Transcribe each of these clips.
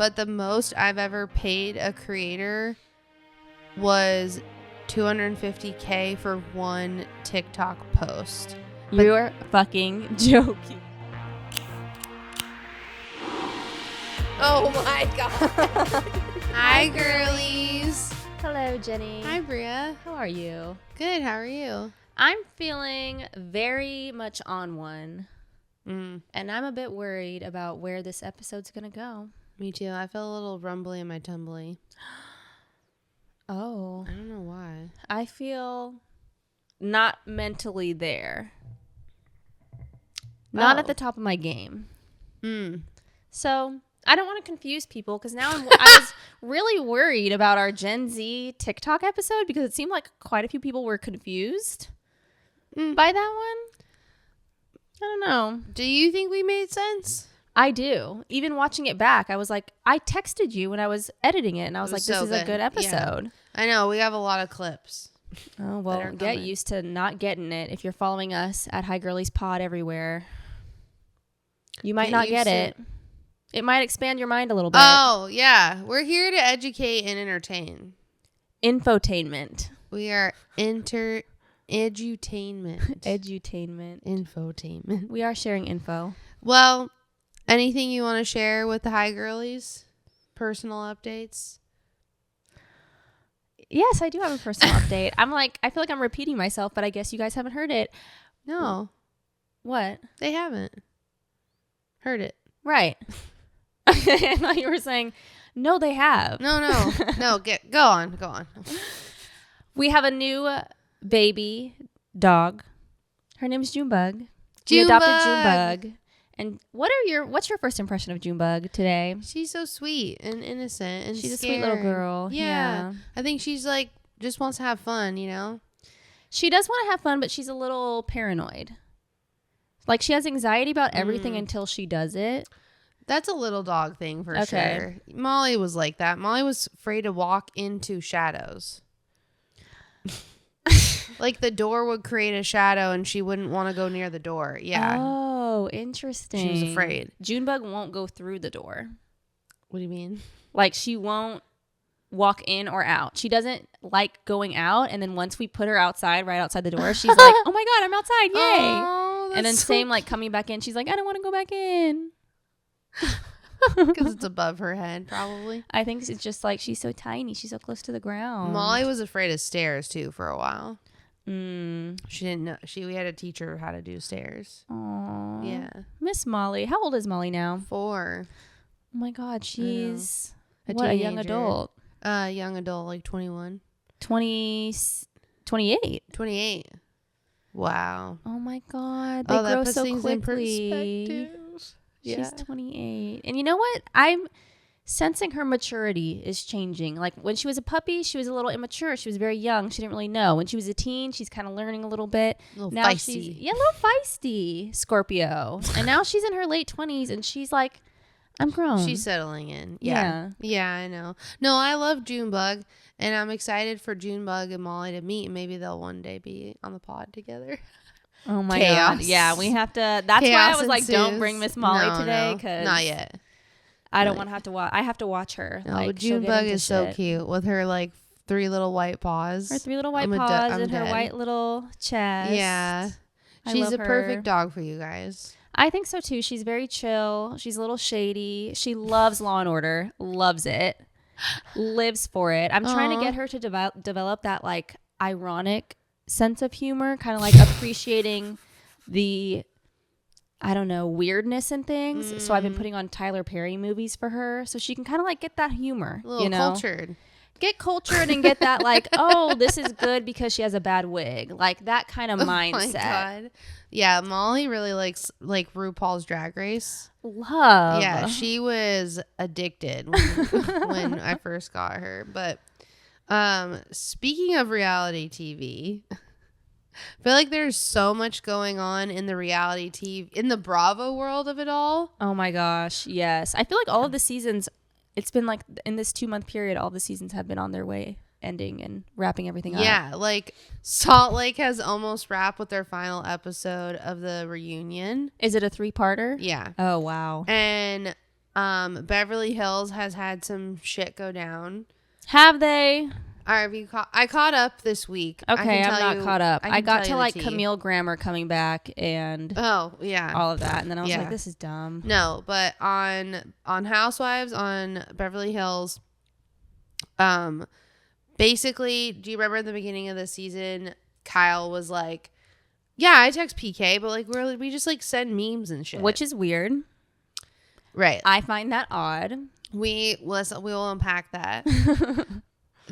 but the most I've ever paid a creator was $250K for one TikTok post. You're fucking joking. Oh my god. Hi, girlies. Hello, Jenny. Hi, Bria. How are you? Good. How are you? I'm feeling very much on one. And I'm a bit worried about where this episode's going to go. Me too. I feel a little rumbly in my tumbly. Oh. I don't know why. I feel not mentally there. Not at the top of my game. So I don't want to confuse people because now I was really worried about our Gen Z TikTok episode because it seemed like quite a few people were confused by that one. I don't know. Do you think we made sense? I do. Even watching it back, I was like, I texted you when I was editing it, and I was like, this so is a good episode. Yeah. I know. We have a lot of clips. Oh, well, get used to not getting it. If you're following us at High Girlies Pod everywhere, you might not get it. It might expand your mind a little bit. Oh, yeah. We're here to educate and entertain. Infotainment. We are edutainment. Edutainment. Infotainment. We are sharing info. Well, anything you want to share with the High Girlies? Personal updates? Yes, I do have a personal update. I feel like I'm repeating myself, but I guess you guys haven't heard it. No. What? They haven't heard it. Right. I thought you were saying, no, they have. No. Go on. We have a new baby dog. Her name's Junebug. We adopted Junebug. And what's your first impression of Junebug today? She's so sweet and innocent, and she's scared. a sweet little girl. Yeah. I think she's like just wants to have fun, you know. She does want to have fun, but she's a little paranoid. Like she has anxiety about everything until she does it. That's a little dog thing for sure. Molly was like that. Molly was afraid to walk into shadows. Like the door would create a shadow and she wouldn't want to go near the door. Yeah. Oh, interesting. She was afraid. Junebug won't go through the door. What do you mean? Like she won't walk in or out. She doesn't like going out. And then once we put her outside, right outside the door, she's like, oh my God, I'm outside. Yay. Oh, and then same like coming back in. She's like, I don't want to go back in. Because it's above her head, probably. I think it's just like she's so tiny. She's so close to the ground. Molly was afraid of stairs too for a while. She didn't know. We had to teach her how to do stairs. Aww. Yeah. Miss Molly. How old is Molly now? 4. Oh my God. She's a young adult. Young adult, like 21. 28. 28. Wow. Oh my God. They grow so quickly. Yeah. She's 28. And you know what? I'm sensing her maturity is changing. Like when she was a puppy, she was a little immature. She was very young. She didn't really know. When she was a teen, she's kind of learning a little bit. A little now feisty. A little feisty Scorpio. And now she's in her late 20s and she's like, I'm grown. She's settling in. Yeah. Yeah, I know. No, I love Junebug and I'm excited for Junebug and Molly to meet. Maybe they'll one day be on the pod together. Oh my Chaos. God. Yeah, we have to. That's why I was like, don't bring Miss Molly today. Cause not yet. I don't want to have to watch. I have to watch her. No, but Junebug is so cute with her like 3 little white paws. Her 3 little white paws and her white little chest. Yeah. She's a perfect dog for you guys. I think so too. She's very chill. She's a little shady. She loves Law and Order. Loves it. Lives for it. I'm trying to get her to develop that like ironic sense of humor, kind of like appreciating the weirdness in things. So I've been putting on Tyler Perry movies for her so she can kind of like get that humor, cultured. Get cultured and get that like, oh, this is good because she has a bad wig, like that kind of mindset. My God. Yeah, Molly really likes like RuPaul's Drag Race. Love. Yeah, she was addicted when I first got her. But speaking of reality TV, I feel like there's so much going on in the reality TV, in the Bravo world of it all. Oh my gosh, yes. I feel like all of the seasons, it's been like in this 2-month period, all the seasons have been on their way ending and wrapping everything up. Yeah, like Salt Lake has almost wrapped with their final episode of the reunion. Is it a 3-parter? Yeah. Oh, wow. And Beverly Hills has had some shit go down. Have they? I caught up this week. Okay, I'm not caught up. I got to like tea. Camille Grammer coming back and all of that, and then I was like, this is dumb. No, but on Housewives on Beverly Hills, basically, do you remember at the beginning of the season, Kyle was like, yeah, I text PK, but like we just like send memes and shit, which is weird, right? I find that odd. We will unpack that.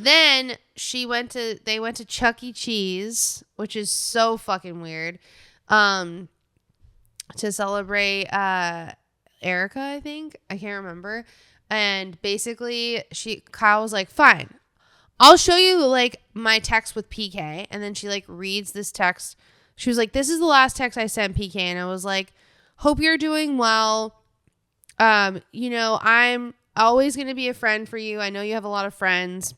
Then they went to Chuck E. Cheese, which is so fucking weird, to celebrate Erica, I think. I can't remember. And basically Kyle was like, fine, I'll show you like my text with PK. And then she like reads this text. She was like, this is the last text I sent PK. And I was like, hope you're doing well. I'm always going to be a friend for you. I know you have a lot of friends.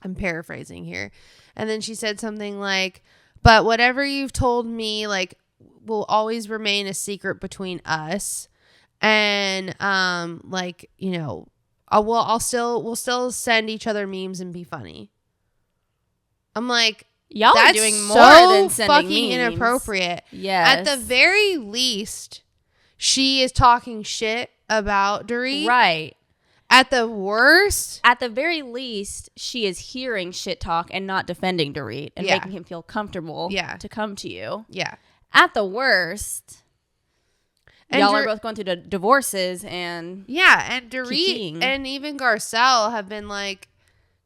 I'm paraphrasing here. And then she said something like, but whatever you've told me, like, will always remain a secret between us. And, we'll still send each other memes and be funny. I'm like, y'all that's are doing more than sending fucking memes. Inappropriate. Yes. At the very least, she is talking shit about Dorit. Right. At the worst, at the very least, she is hearing shit talk and not defending Dorit and making him feel comfortable to come to you. Yeah. At the worst, and y'all are both going through divorces and and Dorit and even Garcelle have been like,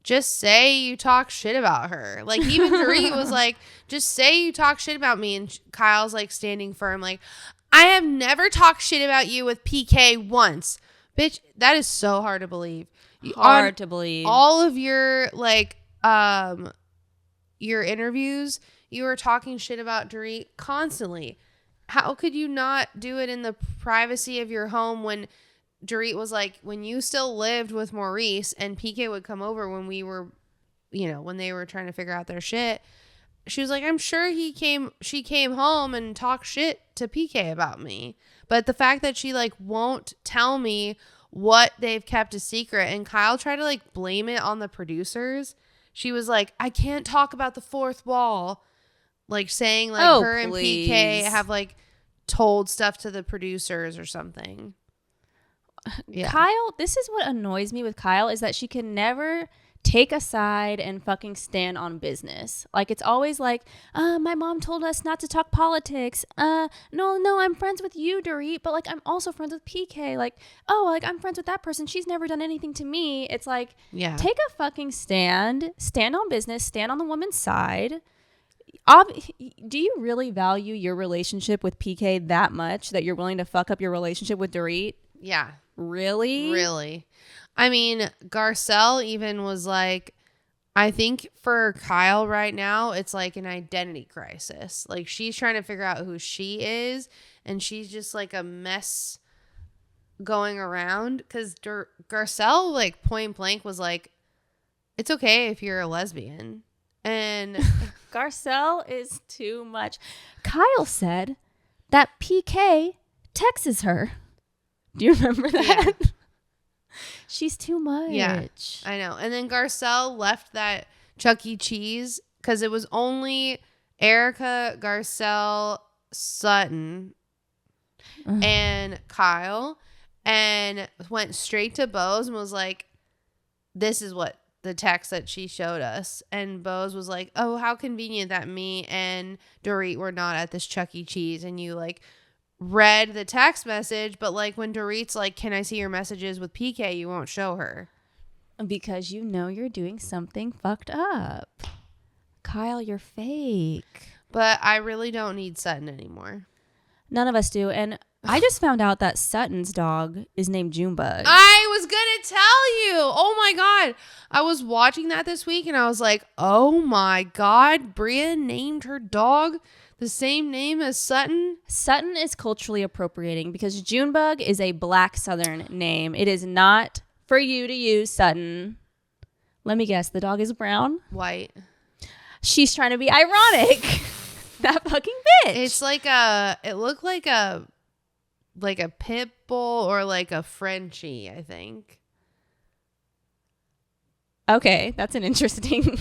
just say you talk shit about her. Like even Dorit was like, just say you talk shit about me, and Kyle's like standing firm, like, I have never talked shit about you with PK once. Bitch, that is so hard to believe. Hard to believe. All of your your interviews, you were talking shit about Dorit constantly. How could you not do it in the privacy of your home when Dorit was like, when you still lived with Maurice and PK would come over when we were, when they were trying to figure out their shit. She was like, I'm sure she came home and talked shit to PK about me. But the fact that she like won't tell me what they've kept a secret, and Kyle tried to like blame it on the producers. She was like, I can't talk about the fourth wall, like saying like her and PK have like told stuff to the producers or something. Yeah. Kyle, this is what annoys me with Kyle is that she can never take a side and fucking stand on business. Like it's always like, my mom told us not to talk politics. No, I'm friends with you, Dorit, but like I'm also friends with PK. Like, oh, like I'm friends with that person. She's never done anything to me. It's like, take a fucking stand on business, stand on the woman's side. Do you really value your relationship with PK that much that you're willing to fuck up your relationship with Dorit? Yeah. Really? Really. I mean, Garcelle even was like, I think for Kyle right now, it's like an identity crisis. Like she's trying to figure out who she is, and she's just like a mess going around. Because Garcelle, like point blank, was like, it's okay if you're a lesbian. And Garcelle is too much. Kyle said that PK texts her. Do you remember that? Yeah. She's too much. Yeah, I know. And then Garcelle left that Chuck E. Cheese because it was only Erica, Garcelle, Sutton, and Kyle, and went straight to Bose and was like, this is what the text that she showed us. And Bose was like, oh, how convenient that me and Dorit were not at this Chuck E. Cheese. And you like read the text message, but like when Dorit's like, can I see your messages with PK, you won't show her because you know you're doing something fucked up. Kyle, you're fake. But I really don't need Sutton anymore. None of us do. And I just found out that Sutton's dog is named Junebug. I was gonna tell you. Oh my god, I was watching that this week and I was like, oh my god, Bria named her dog the same name as Sutton? Sutton is culturally appropriating because Junebug is a black Southern name. It is not for you to use Sutton. Let me guess, the dog is brown? White. She's trying to be ironic. That fucking bitch. It looked like a like a pit bull or like a Frenchie, I think. Okay, that's an interesting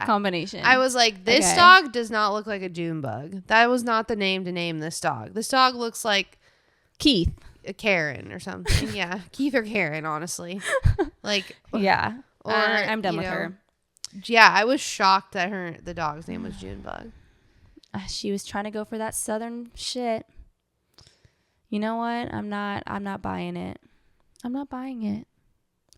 combination. I was like, this dog does not look like a June bug. That was not the name to name this dog. This dog looks like Keith. A Karen or something. Yeah. Keith or Karen, honestly. Like, yeah. Or I'm done with her. Yeah, I was shocked that the dog's name was Junebug. She was trying to go for that southern shit. You know what? I'm not buying it. I'm not buying it.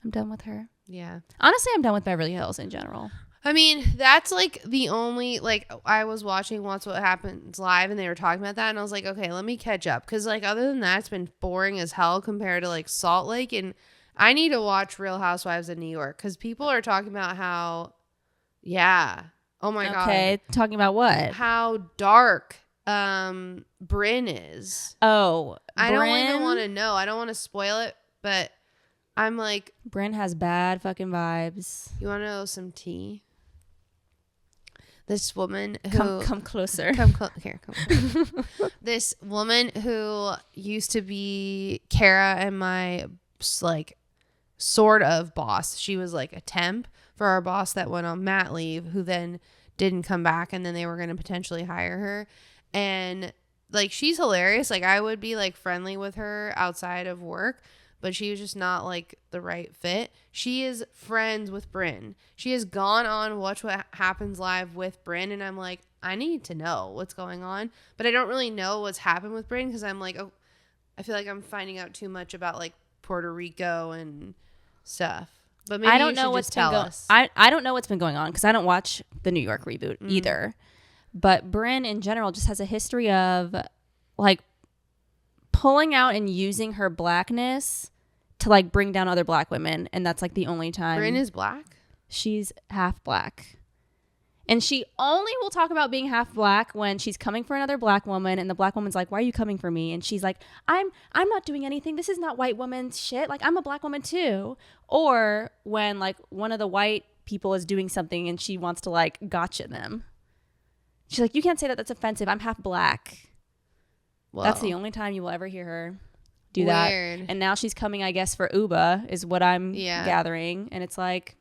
I'm done with her. Yeah. Honestly, I'm done with Beverly Hills in general. I mean, that's like the only, like, I was watching Watch What Happens Live and they were talking about that and I was like, okay, let me catch up. Because, like, other than that, it's been boring as hell compared to, like, Salt Lake. And I need to watch Real Housewives of New York because people are talking about how, oh my God. Okay, talking about what? How dark Bryn is. Oh, I don't even want to know. I don't want to spoil it, but I'm like, Bryn has bad fucking vibes. You want to know some tea? This woman who come closer. Come here. This woman who used to be Kara and my like sort of boss. She was like a temp for our boss that went on mat leave, who then didn't come back, and then they were going to potentially hire her. And like, she's hilarious. Like, I would be like friendly with her outside of work, but she was just not like the right fit. She is friends with Bryn. She has gone on Watch What Happens Live with Bryn, and I'm like, I need to know what's going on, but I don't really know what's happened with Bryn because I'm like, oh, I feel like I'm finding out too much about like Puerto Rico and stuff. But maybe I don't know what's been going. I don't know what's been going on because I don't watch the New York reboot either. But Bryn in general just has a history of like pulling out and using her blackness to like bring down other black women, and that's like the only time. Bryn is black? She's half black. And she only will talk about being half black when she's coming for another black woman, and the black woman's like, "Why are you coming for me?" And she's like, I'm not doing anything. This is not white woman shit. Like, I'm a black woman too. Or when like one of the white people is doing something and she wants to like gotcha them. She's like, "You can't say that. That's offensive. I'm half black." Whoa. That's the only time you will ever hear her do that. And now she's coming, I guess, for Uba is what I'm gathering. And it's like,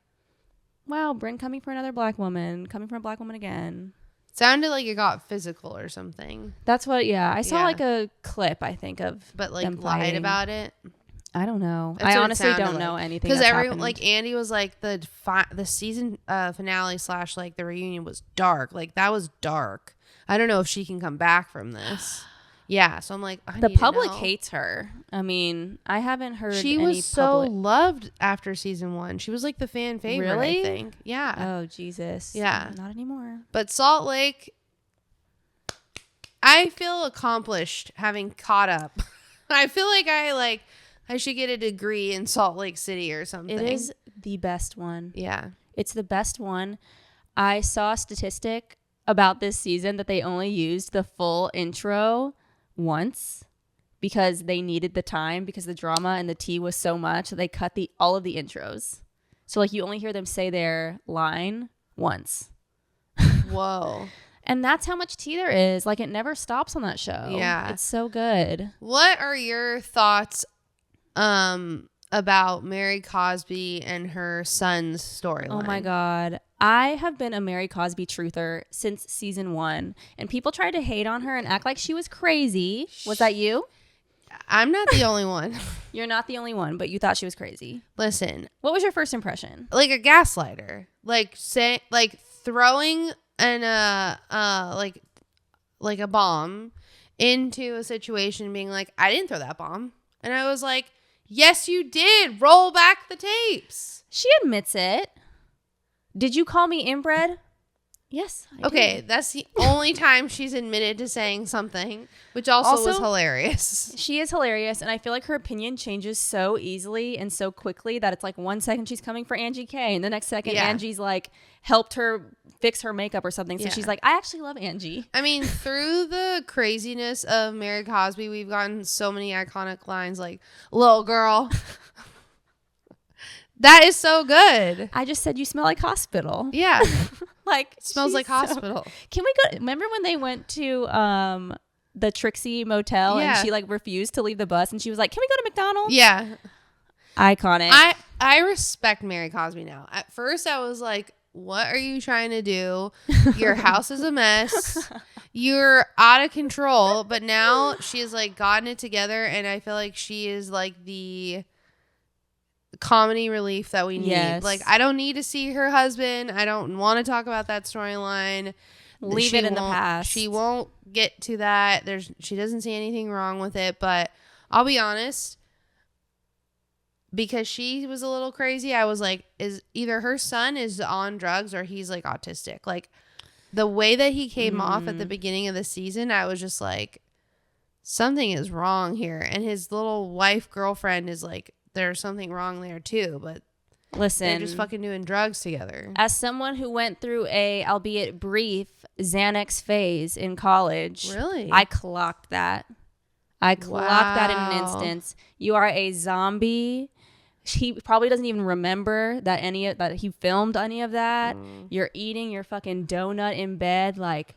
wow, Bryn coming for another black woman, coming for a black woman again. Sounded like it got physical or something. That's what, I saw like a clip, I think, of but like them lied fighting. About it. I don't know. I honestly don't know anything. Because everyone, like Andy was like the season finale / like the reunion was dark. Like that was dark. I don't know if she can come back from this. Yeah, so I'm like, the public hates her. I mean, I haven't heard. She was so loved after season 1. She was like the fan favorite. Really? I think. Yeah. Oh Jesus. Yeah. Not anymore. But Salt Lake, I feel accomplished having caught up. I feel like I should get a degree in Salt Lake City or something. It is the best one. Yeah. It's the best one. I saw a statistic about this season that they only used the full intro once because they needed the time because the drama and the tea was so much that they cut all of the intros. So like you only hear them say their line once. Whoa. And that's how much tea there is. Like it never stops on that show. Yeah. It's so good. What are your thoughts about Mary Cosby and her son's storyline? Oh my God. I have been a Mary Cosby truther since season 1, and people tried to hate on her and act like she was crazy. Was that you? I'm not the only one. You're not the only one, but you thought she was crazy. Listen. What was your first impression? Like a gaslighter. Like throwing like a bomb into a situation being like, I didn't throw that bomb. And I was like, yes, you did. Roll back the tapes. She admits it. Did you call me inbred? Yes. Okay, that's the only time she's admitted to saying something, which also was hilarious. She is hilarious, and I feel like her opinion changes so easily and so quickly that it's like 1 second she's coming for Angie K, and the next second Angie's like helped her fix her makeup or something. So she's like, I actually love Angie. I mean, through the craziness of Mary Cosby, we've gotten so many iconic lines like, little girl. That is so good. I just said you smell like hospital. Yeah. Like it smells like hospital. Can we go? Remember when they went to the Trixie Motel and she like refused to leave the bus and she was like, can we go to McDonald's? Yeah. Iconic. I respect Mary Cosby now. At first I was like, what are you trying to do? Your house is a mess. You're out of control. But now she has like gotten it together, and I feel like she is like the comedy relief that we need. Yes. Like, I don't need to see her husband. I don't want to talk about that storyline. Leave it in the past. She won't get to that. She doesn't see anything wrong with it. But I'll be honest, because she was a little crazy, I was like, is either her son is on drugs or he's like autistic. Like, the way that he came off at the beginning of the season, I was just like, something is wrong here. And his little wife girlfriend is like, there's something wrong there too. But listen, they're just fucking doing drugs together. As someone who went through a, albeit brief, Xanax phase in college, really, I clocked that. I clocked that in an instance. You are a zombie. He probably doesn't even remember that he filmed any of that. You're eating your fucking donut in bed, like.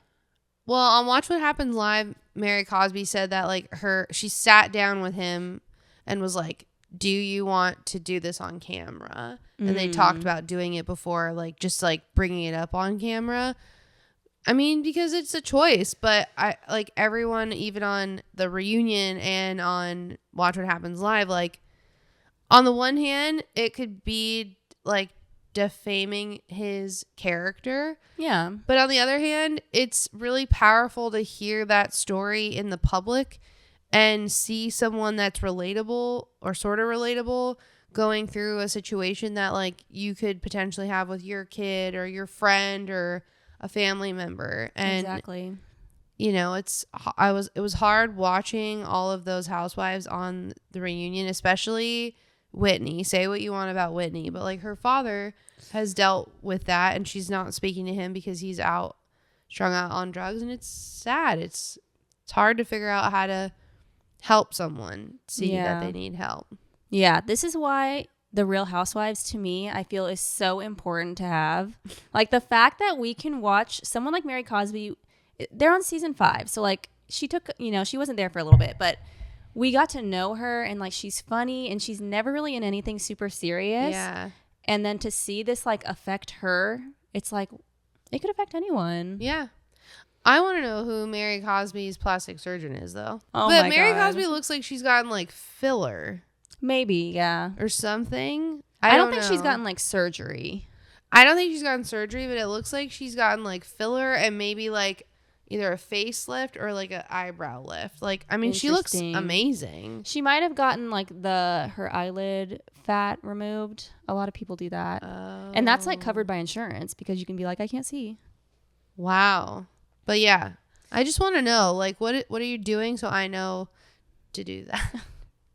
Well, on Watch What Happens Live, Mary Cosby said that like she sat down with him and was like, do you want to do this on camera? And they talked about doing it before, like just like bringing it up on camera. I mean, because it's a choice, but I like everyone, even on the reunion and on Watch What Happens Live, like, on the one hand, it could be like defaming his character. Yeah. But on the other hand, it's really powerful to hear that story in the public and see someone that's relatable or sort of relatable going through a situation that like you could potentially have with your kid or your friend or a family member. And exactly. You know, it was hard watching all of those housewives on the reunion, especially Whitney. Say what you want about Whitney, but like her father has dealt with that, and she's not speaking to him because he's strung out on drugs, and it's sad. It's hard to figure out how to help someone see that they need help. Yeah, this is why the Real Housewives, to me, I feel is so important to have. Like the fact that we can watch someone like Mary Cosby. They're on season 5, so like she took, she wasn't there for a little bit, but we got to know her, and like she's funny, and she's never really in anything super serious. Yeah. And then to see this like affect her, it's like it could affect anyone. Yeah. I want to know who Mary Cosby's plastic surgeon is, though. Oh, but my Mary God. Cosby looks like she's gotten like filler. Maybe, yeah. Or something. I don't think she's gotten like surgery. I don't think she's gotten surgery, but it looks like she's gotten like filler and maybe like either a facelift or like an eyebrow lift. Like, I mean, she looks amazing. She might have gotten like her eyelid fat removed. A lot of people do that. Oh. And that's like covered by insurance because you can be like, I can't see. Wow. But yeah, I just want to know, like, what are you doing so I know to do that?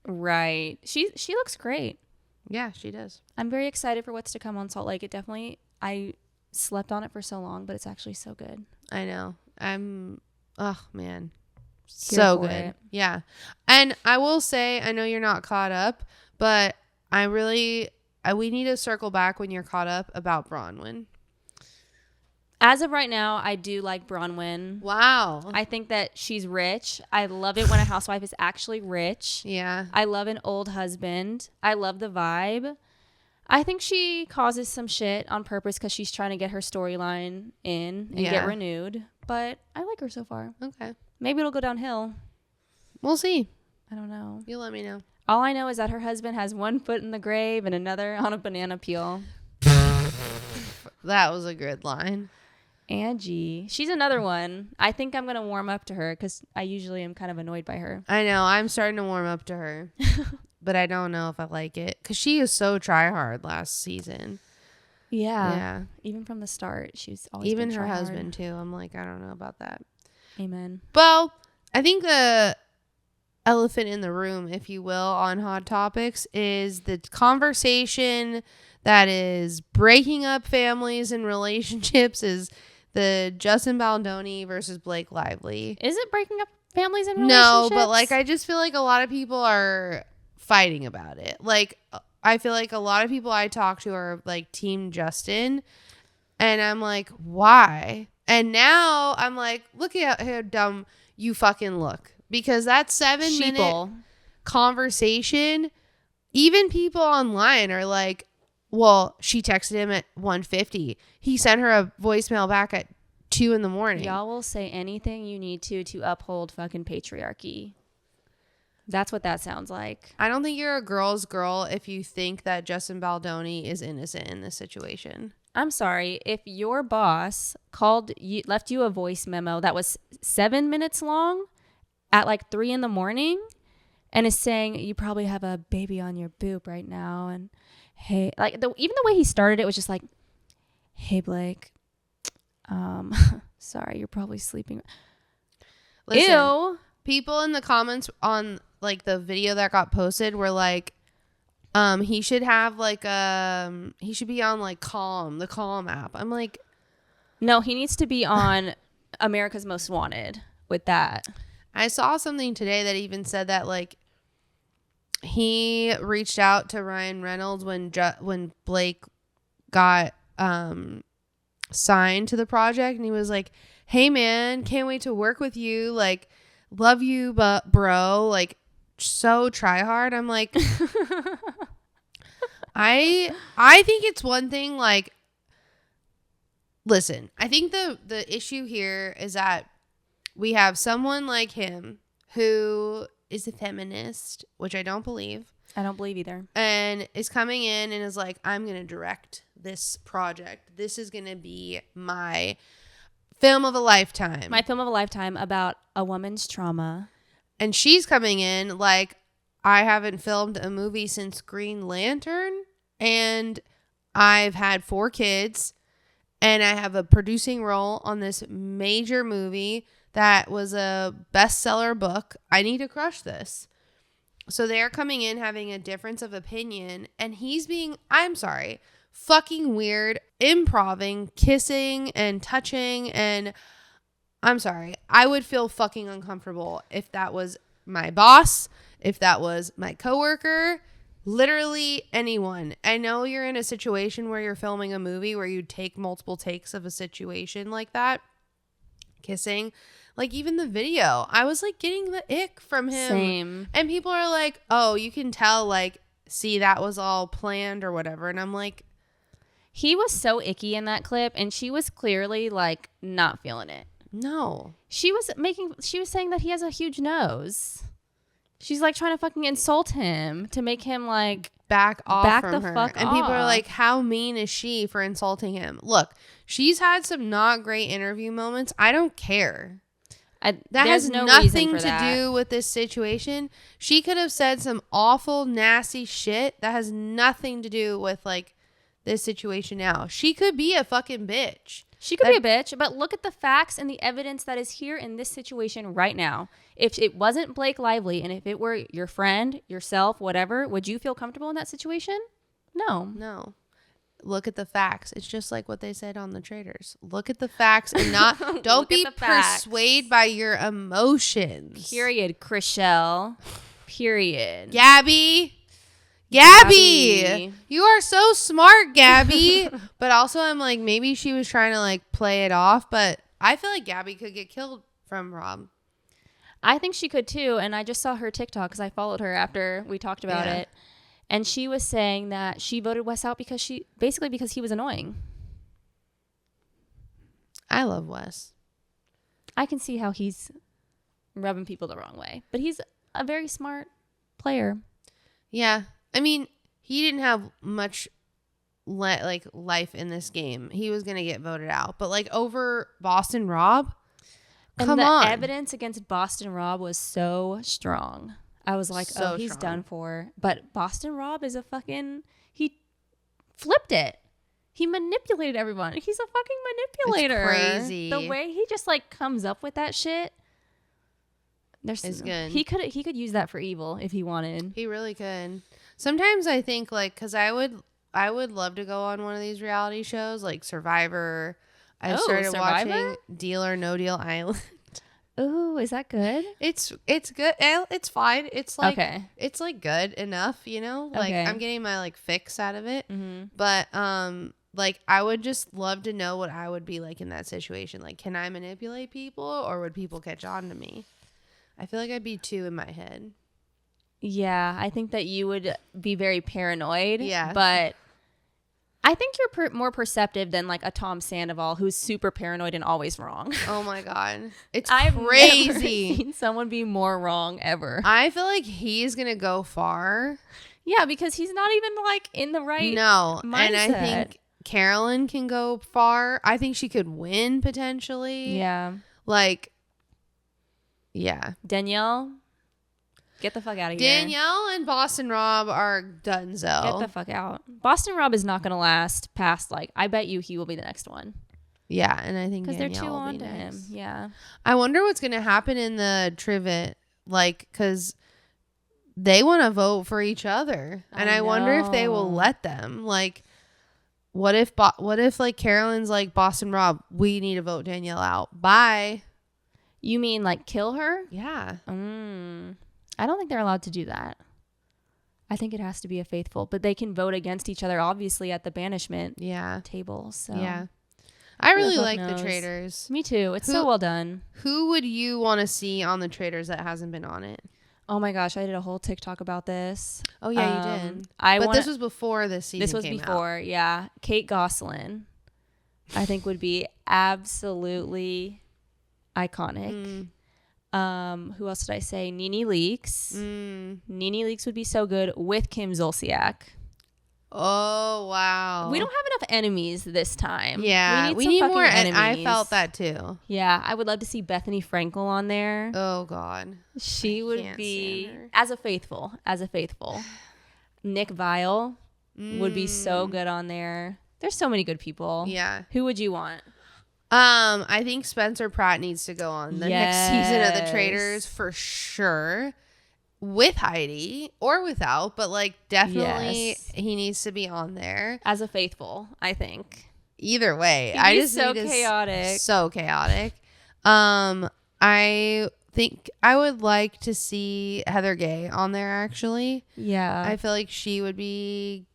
Right. She looks great. Yeah, she does. I'm very excited for what's to come on Salt Lake. I slept on it for so long, but it's actually so good. I know. Oh man, so good. It. Yeah. And I will say, I know you're not caught up, but we need to circle back when you're caught up about Bronwyn. As of right now, I do like Bronwyn. Wow. I think that she's rich. I love it when a housewife is actually rich. Yeah. I love an old husband. I love the vibe. I think she causes some shit on purpose because she's trying to get her storyline in and get renewed. But I like her so far. Okay. Maybe it'll go downhill. We'll see. I don't know. You'll let me know. All I know is that her husband has one foot in the grave and another on a banana peel. That was a good line. Angie. She's another one. I think I'm going to warm up to her because I usually am kind of annoyed by her. I know. I'm starting to warm up to her. But I don't know if I like it. Because she is so try hard last season. Yeah. Even from the start, she's always even been her try-hard. husband, too. I'm like, I don't know about that. Amen. Well, I think the elephant in the room, if you will, on Hot Topics is the conversation that is breaking up families and relationships is the Justin Baldoni versus Blake Lively. Is it breaking up families and relationships? No, but like I just feel like a lot of people are fighting about it. Like I feel like a lot of people I talk to are like Team Justin, and I'm like, why? And now I'm like, look at how dumb you fucking look. Because that 7-minute conversation, even people online are like, well, she texted him at 1:50. He sent her a voicemail back at 2 a.m. Y'all will say anything you need to uphold fucking patriarchy. That's what that sounds like. I don't think you're a girl's girl if you think that Justin Baldoni is innocent in this situation. I'm sorry. If your boss left you a voice memo that was 7 minutes long at like 3 a.m. and is saying you probably have a baby on your boob right now, and hey, like even the way he started it was just like, hey Blake, sorry, you're probably sleeping. Listen, ew. People in the comments on like the video that got posted were like, he should have like he should be on like the Calm app. I'm like, no, he needs to be on America's Most Wanted with that. I saw something today that even said that like he reached out to Ryan Reynolds when Blake got signed to the project, and he was like, hey man, can't wait to work with you, like love you, but bro, like so try hard. I'm like, I think it's one thing, like, listen, I think the issue here is that we have someone like him who is a feminist, which I don't believe. I don't believe either. And is coming in and is like, I'm going to direct this project. This is going to be my film of a lifetime. My film of a lifetime about a woman's trauma. And she's coming in like, I haven't filmed a movie since Green Lantern, and I've had 4 kids, and I have a producing role on this major movie that was a bestseller book. I need to crush this. So they're coming in having a difference of opinion, and he's being, I'm sorry, fucking weird, improving, kissing and touching, and I'm sorry, I would feel fucking uncomfortable if that was my boss, if that was my coworker, literally anyone. I know you're in a situation where you're filming a movie where you take multiple takes of a situation like that, kissing. Like even the video, I was like getting the ick from him. Same. And people are like, oh, you can tell, like, see, that was all planned or whatever. And I'm like, he was so icky in that clip, and she was clearly like not feeling it. no. She was saying that he has a huge nose. She's like trying to fucking insult him to make him like Back off back from the her. fuck And people are off. like, how mean is she for insulting him? Look, she's had some not great interview moments. I don't care. That has nothing to do with this situation. She could have said some awful, nasty shit that has nothing to do with like this situation now. She could be a fucking bitch. She could be a bitch, but look at the facts and the evidence that is here in this situation right now. If it wasn't Blake Lively, and if it were your friend, yourself, whatever, would you feel comfortable in that situation? No. Look at the facts. It's just like what they said on The Traitors. Look at the facts and not don't be persuaded by your emotions. Period, Chriselle. Period. Gabby, you are so smart, Gabby. But also I'm like, maybe she was trying to like play it off, but I feel like Gabby could get killed from Rob. I think she could too, and I just saw her TikTok because I followed her after we talked about it. And she was saying that she voted Wes out because he was annoying. I love Wes. I can see how he's rubbing people the wrong way, but he's a very smart player. Yeah. I mean, he didn't have much life in this game. He was going to get voted out, but like over Boston Rob, come on. The evidence against Boston Rob was so strong. I was like, so he's strong. done for. But Boston Rob is he flipped it. He manipulated everyone. He's a fucking manipulator. It's crazy. The way he just like comes up with that shit. It's good. He could use that for evil if he wanted. He really could. Sometimes I think like, cause I would love to go on one of these reality shows like Survivor. I started watching Deal or No Deal Island. Ooh, is that good? It's good. It's fine. It's like, okay. It's like good enough, you know, like okay. I'm getting my like fix out of it. Mm-hmm. But like, I would just love to know what I would be like in that situation. Like, can I manipulate people, or would people catch on to me? I feel like I'd be too in my head. Yeah, I think that you would be very paranoid. Yeah. But I think you're more perceptive than like a Tom Sandoval who's super paranoid and always wrong. Oh my God. It's I've crazy. never seen someone be more wrong ever. I feel like he's going to go far. Yeah, because he's not even like in the right mindset. And I think Carolyn can go far. I think she could win potentially. Yeah. Like, yeah. Danielle, get the fuck out of here. Danielle and Boston Rob are donezo. Get the fuck out. Boston Rob is not going to last past, like, I bet you he will be the next one. Yeah, and I think because Danielle they're too will on be to him. next. Yeah. I wonder what's going to happen in the trivet, like, because they want to vote for each other, and I wonder if they will let them. Like, what if like Carolyn's like, Boston Rob, we need to vote Danielle out. Bye. You mean like kill her? Yeah. I don't think they're allowed to do that. I think it has to be a faithful, but they can vote against each other, obviously, at the banishment table. So yeah, I really like knows? the Traitors. Me too. It's so well done. Who would you want to see on the Traitors that hasn't been on it? Oh my gosh, I did a whole TikTok about this. Oh yeah, you did. But this was before this season. This was came before, out. yeah. Kate Gosselin, I think, would be absolutely iconic. Who else did I say? Nene Leakes. Nene Leakes would be so good with Kim Zolciak. Oh wow. We don't have enough enemies this time. Yeah, we need more enemies. I felt that too. Yeah, I would love to see Bethany Frankel on there. Oh God, she would be as a faithful. Nick Viall would be so good on there. There's so many good people. Yeah. Who would you want? I think Spencer Pratt needs to go on the next season of The Traitors for sure. With Heidi or without, but like definitely he needs to be on there as a faithful. I think either way, I just so chaotic, so chaotic. I think I would like to see Heather Gay on there. Actually, yeah, I feel like she would be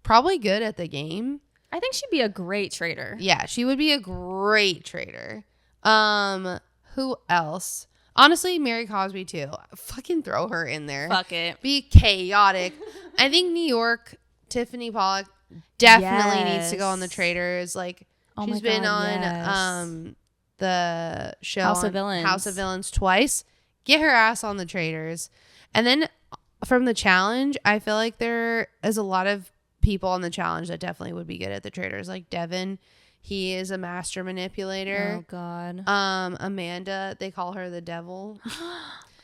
probably good at the game. I think she'd be a great traitor. Yeah, she would be a great traitor. Who else? Honestly, Mary Cosby too. Fucking throw her in there. Fuck it. Be chaotic. I think New York, Tiffany Pollack definitely needs to go on the Traitors. Like she's been on the show House of Villains twice. Get her ass on the Traitors. And then from the challenge, I feel like there is a lot of people on the challenge that definitely would be good at the Traitors. Like Devin. He is a master manipulator. Oh God. Amanda, they call her the devil.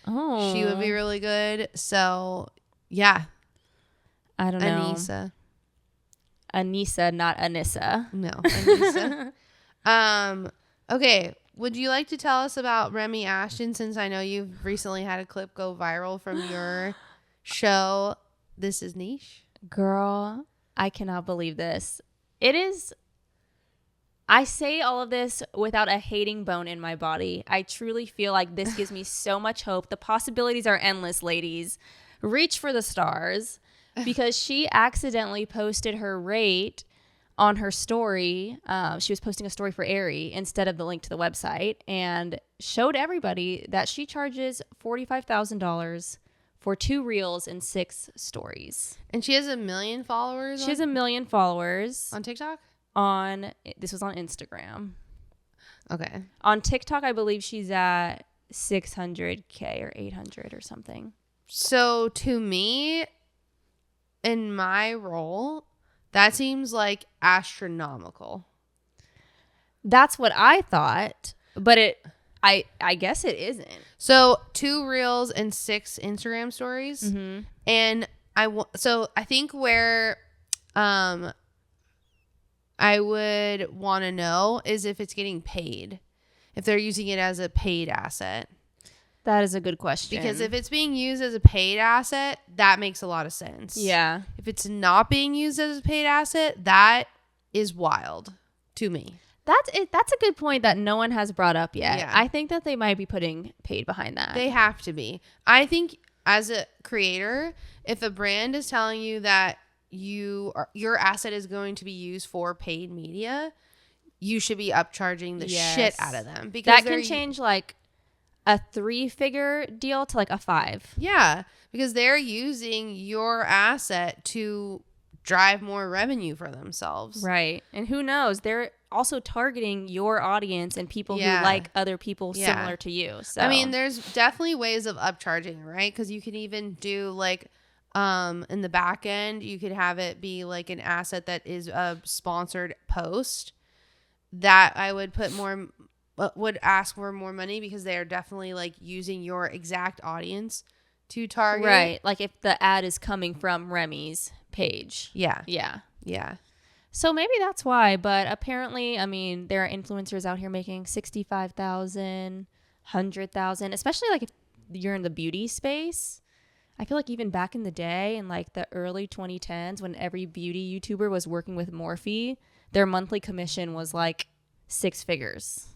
Oh. She would be really good. So, yeah. I don't know. Anissa, not Anissa. No, Anissa. Okay. Would you like to tell us about Remi Ashton, since I know you've recently had a clip go viral from your show, This Is Niche? Girl, I cannot believe this. It is... I say all of this without a hating bone in my body. I truly feel like this gives me so much hope. The possibilities are endless, ladies. Reach for the stars, because she accidentally posted her rate on her story. She was posting a story for Aerie instead of the link to the website, and showed everybody that she charges $45,000 for 2 reels and 6 stories. And she has 1 million followers? She has 1 million followers. On TikTok? This was on Instagram. Okay. On TikTok, I believe she's at 600K or 800 or something. So to me, in my role, that seems like astronomical. That's what I thought, but I guess it isn't. So 2 reels and 6 Instagram stories. Mm-hmm. And I think where I would want to know is if it's getting paid, if they're using it as a paid asset. That is a good question. Because if it's being used as a paid asset, that makes a lot of sense. Yeah. If it's not being used as a paid asset, that is wild to me. That's it. That's a good point that no one has brought up yet. Yeah. I think that they might be putting paid behind that. They have to be. I think as a creator, if a brand is telling you that your asset is going to be used for paid media, you should be upcharging the shit out of them, because that can change like a 3-figure deal to like a 5. Yeah, because they're using your asset to drive more revenue for themselves. Right. And who knows? They're also targeting your audience and people who like other people similar to you. So I mean, there's definitely ways of upcharging, right? Because you can even do like in the back end, you could have it be like an asset that is a sponsored post that I would would ask for more money, because they are definitely like using your exact audience to target. Right. Like if the ad is coming from Remi's page. Yeah. Yeah. Yeah. So maybe that's why. But apparently, I mean, there are influencers out here making 65,000, 100,000, especially like if you're in the beauty space. I feel like even back in the day, in like the early 2010s, when every beauty YouTuber was working with Morphe, their monthly commission was like 6 figures.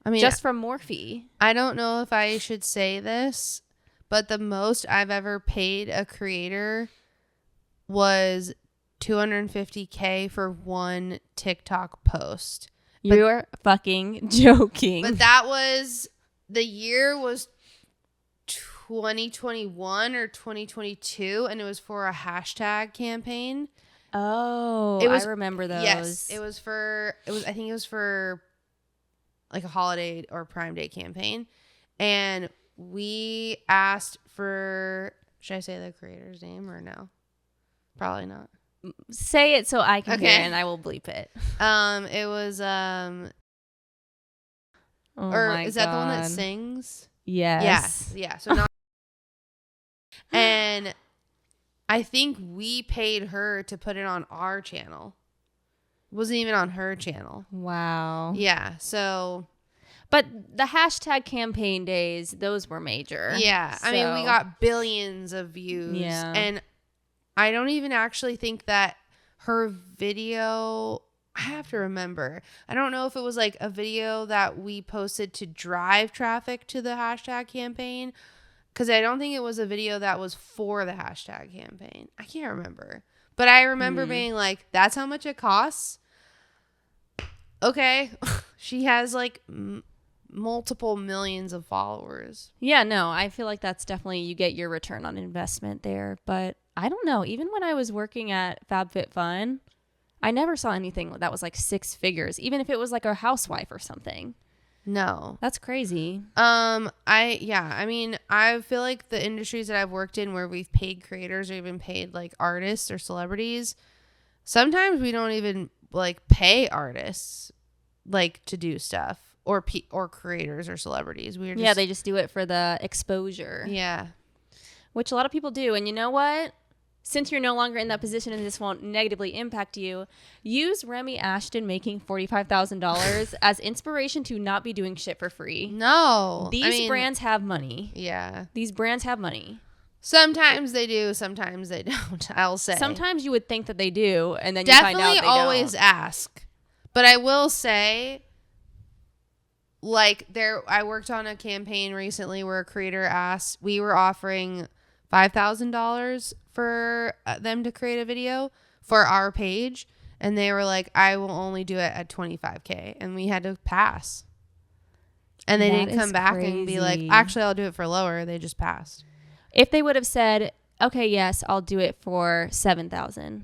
I mean, just from Morphe. I don't know if I should say this, but the most I've ever paid a creator was $250K for one TikTok post. You're fucking joking. But that was, the year was 2021 or 2022, and it was for a hashtag campaign. Oh, I remember those. Yes, I think it was for like a holiday or Prime Day campaign. And we asked for, should I say the creator's name or no? Probably not. Say it so I can hear it, and I will bleep it. It was is that the one that sings? Yes. Yeah. So not. And I think we paid her to put it on our channel. It wasn't even on her channel. Wow. Yeah. So. But the hashtag campaign days, those were major. Yeah. So. I mean, we got billions of views. Yeah. And I don't even actually think that her video, I have to remember, I don't know if it was like a video that we posted to drive traffic to the hashtag campaign, because I don't think it was a video that was for the hashtag campaign. I can't remember. But I remember being like, that's how much it costs? Okay. She has like multiple millions of followers. Yeah, no, I feel like that's definitely, you get your return on investment there. But I don't know. Even when I was working at FabFitFun, I never saw anything that was like 6 figures, even if it was like a housewife or something. No. That's crazy. I mean, I feel like the industries that I've worked in where we've paid creators or even paid like artists or celebrities, sometimes we don't even like pay artists like to do stuff, or creators or celebrities. They just do it for the exposure. Yeah. Which a lot of people do. And you know what? Since you're no longer in that position and this won't negatively impact you, use Remi Ashton making $45,000 as inspiration to not be doing shit for free. No. These brands have money. Yeah. These brands have money. Sometimes they do, sometimes they don't, I'll say. Sometimes you would think that they do, and then you find out they don't. Definitely always ask. But I will say, like, I worked on a campaign recently where a creator asked, we were offering $5,000 for them to create a video for our page, and they were like, I will only do it at $25K, and we had to pass. And they didn't come back and be like, actually, I'll do it for lower. They just passed. If they would have said, okay, yes, I'll do it for $7,000.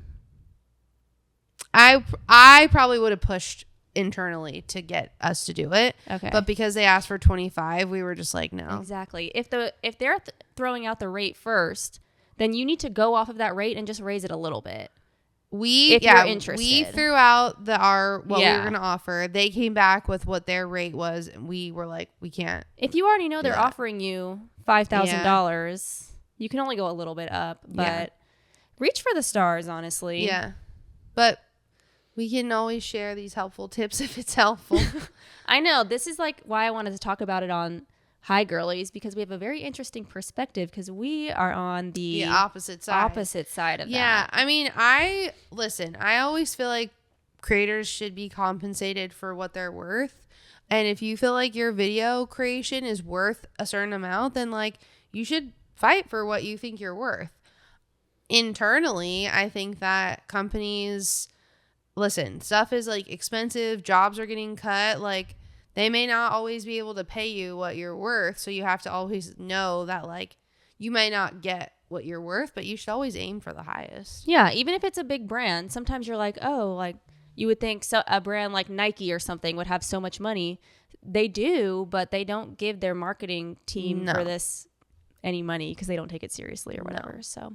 I probably would have pushed internally to get us to do it. Okay. But because they asked for 25, we were just like, no. Exactly. If they're throwing out the rate first, then you need to go off of that rate and just raise it a little bit. If you're interested. We threw out what we were going to offer. They came back with what their rate was, and we were like, we can't. If you already know they're offering you $5,000, you can only go a little bit up, but reach for the stars, honestly. Yeah. But we can always share these helpful tips if it's helpful. I know. This is like why I wanted to talk about it on High Girlies, because we have a very interesting perspective, because we are on the opposite side of that. Yeah. I mean, I always feel like creators should be compensated for what they're worth. And if you feel like your video creation is worth a certain amount, then like you should fight for what you think you're worth. internally, I think that companies, listen, stuff is like expensive, jobs are getting cut, like they may not always be able to pay you what you're worth, so you have to always know that like you may not get what you're worth, but you should always aim for the highest. Yeah, even if it's a big brand, sometimes you're like, oh, like you would think so a brand like Nike or something would have so much money. They do, but they don't give their marketing team for this any money because they don't take it seriously or whatever. So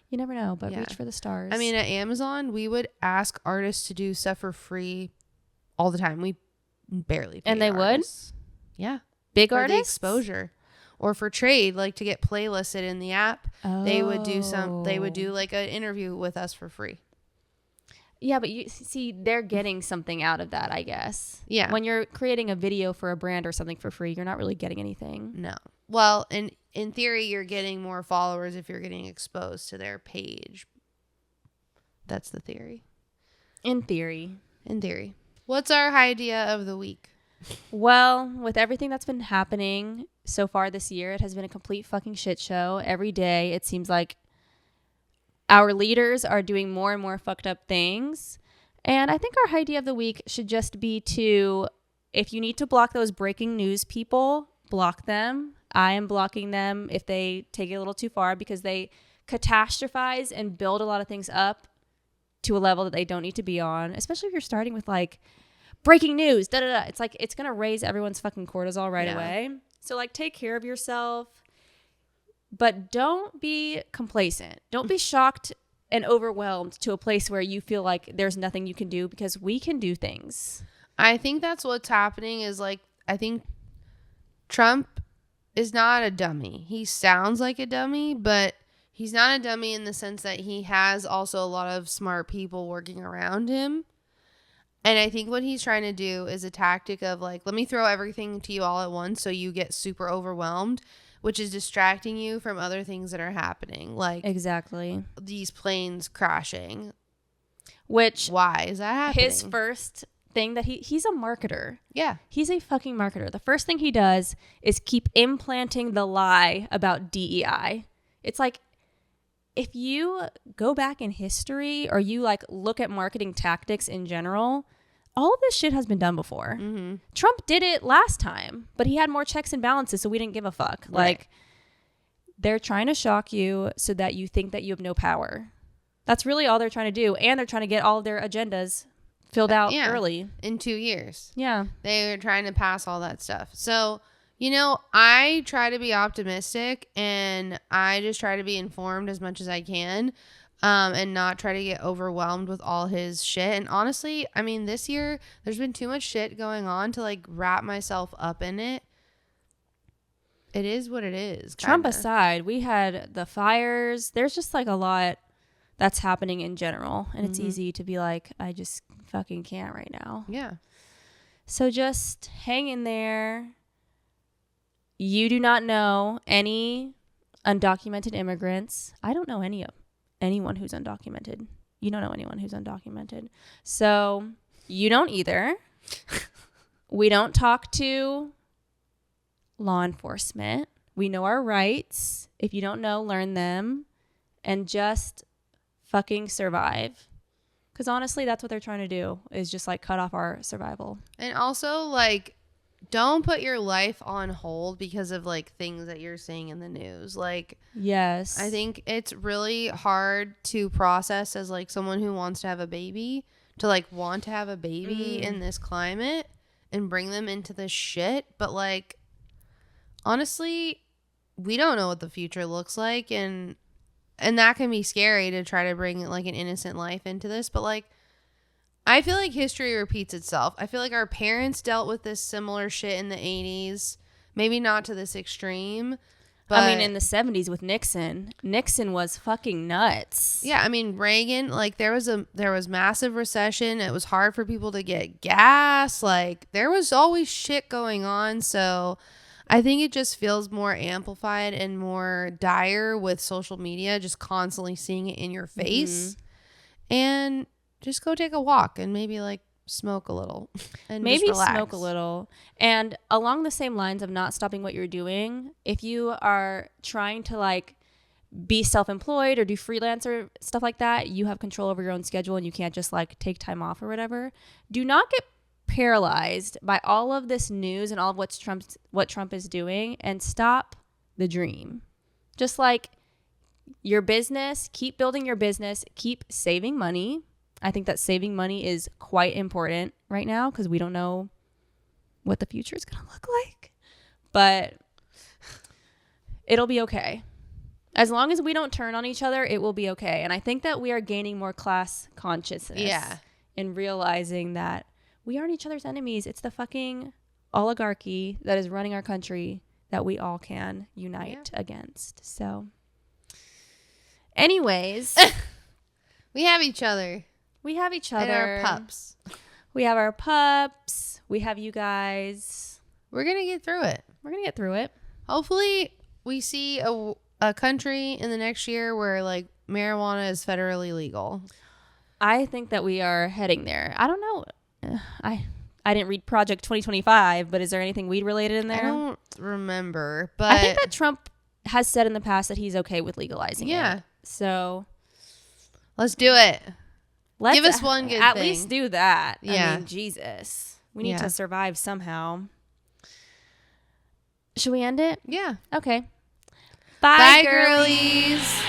you never know, but reach for the stars. I mean, at Amazon, we would ask artists to do stuff for free all the time. We barely pay And they artists. Yeah. Big for artists? the exposure. Or for trade, like to get playlisted in the app, they would do like an interview with us for free. Yeah, but you see, they're getting something out of that, I guess. Yeah. When you're creating a video for a brand or something for free, you're not really getting anything. No. Well, in theory, you're getting more followers if you're getting exposed to their page. That's the theory. In theory. What's our idea of the week? Well, with everything that's been happening so far this year, it has been a complete fucking shit show. Every day, it seems like our leaders are doing more and more fucked up things. And I think our idea of the week should just be to, if you need to block those breaking news people, block them. I am blocking them if they take it a little too far because they catastrophize and build a lot of things up to a level that they don't need to be on, especially if you're starting with like breaking news, It's like, it's going to raise everyone's fucking cortisol right away. So like, take care of yourself, but don't be complacent. Don't be shocked and overwhelmed to a place where you feel like there's nothing you can do, because we can do things. I think that's what's happening is like, I think Trump is not a dummy. He sounds like a dummy, but he's not a dummy in the sense that he has also a lot of smart people working around him. And I think what he's trying to do is a tactic of like, let me throw everything to you all at once so you get super overwhelmed, which is distracting you from other things that are happening. Like exactly these planes crashing. Which, why is that happening? His first thing that he's a marketer. Yeah. He's a fucking marketer. The first thing he does is keep implanting the lie about DEI. It's like, if you go back in history or you like look at marketing tactics in general, all of this shit has been done before. Mm-hmm. Trump did it last time, but he had more checks and balances, so we didn't give a fuck. Right. Like, they're trying to shock you so that you think that you have no power. That's really all they're trying to do. And they're trying to get all of their agendas filled out early. In 2 years. Yeah. They're trying to pass all that stuff. So, you know, I try to be optimistic and I just try to be informed as much as I can. And not try to get overwhelmed with all his shit. And honestly, I mean, this year, there's been too much shit going on to like wrap myself up in it. It is what it is. Trump aside, we had the fires. There's just like a lot that's happening in general. And it's easy to be like, I just fucking can't right now. Yeah. So just hang in there. You do not know any undocumented immigrants. I don't know anyone who's undocumented. You don't know anyone who's undocumented. So you don't either. We don't talk to law enforcement. We know our rights. If you don't know, learn them and just fucking survive. Because honestly, that's what they're trying to do, is just like cut off our survival. And also like, don't put your life on hold because of like things that you're seeing in the news. Like, yes, I think it's really hard to process as like someone who wants to have a baby, to like want to have a baby in this climate and bring them into this shit. But like, honestly, we don't know what the future looks like. And that can be scary to try to bring like an innocent life into this. But like, I feel like history repeats itself. I feel like our parents dealt with this similar shit in the 80s. Maybe not to this extreme. But I mean, in the 70s with Nixon was fucking nuts. Yeah, I mean, Reagan, like there was massive recession. It was hard for people to get gas. Like there was always shit going on. So I think it just feels more amplified and more dire with social media, just constantly seeing it in your face. And just go take a walk and maybe like smoke a little and maybe smoke a little. And along the same lines of not stopping what you're doing, if you are trying to like be self-employed or do freelancer stuff like that, you have control over your own schedule and you can't just like take time off or whatever. Do not get paralyzed by all of this news and all of what Trump is doing, and stop the dream. Just like your business, keep building your business, keep saving money. I think that saving money is quite important right now because we don't know what the future is going to look like. But it'll be okay. As long as we don't turn on each other, it will be okay. And I think that we are gaining more class consciousness in realizing that we aren't each other's enemies. It's the fucking oligarchy that is running our country that we all can unite against. So, anyways, we have each other. We have each other. And our pups. We have our pups. We have you guys. We're going to get through it. We're going to get through it. Hopefully, we see a country in the next year where like marijuana is federally legal. I think that we are heading there. I don't know. I didn't read Project 2025, but is there anything weed related in there? I don't remember, but I think that Trump has said in the past that he's okay with legalizing it. So let's do it. Give us one good thing. At least do that. Yeah. I mean, Jesus. We need to survive somehow. Should we end it? Yeah. Okay. Bye girlies.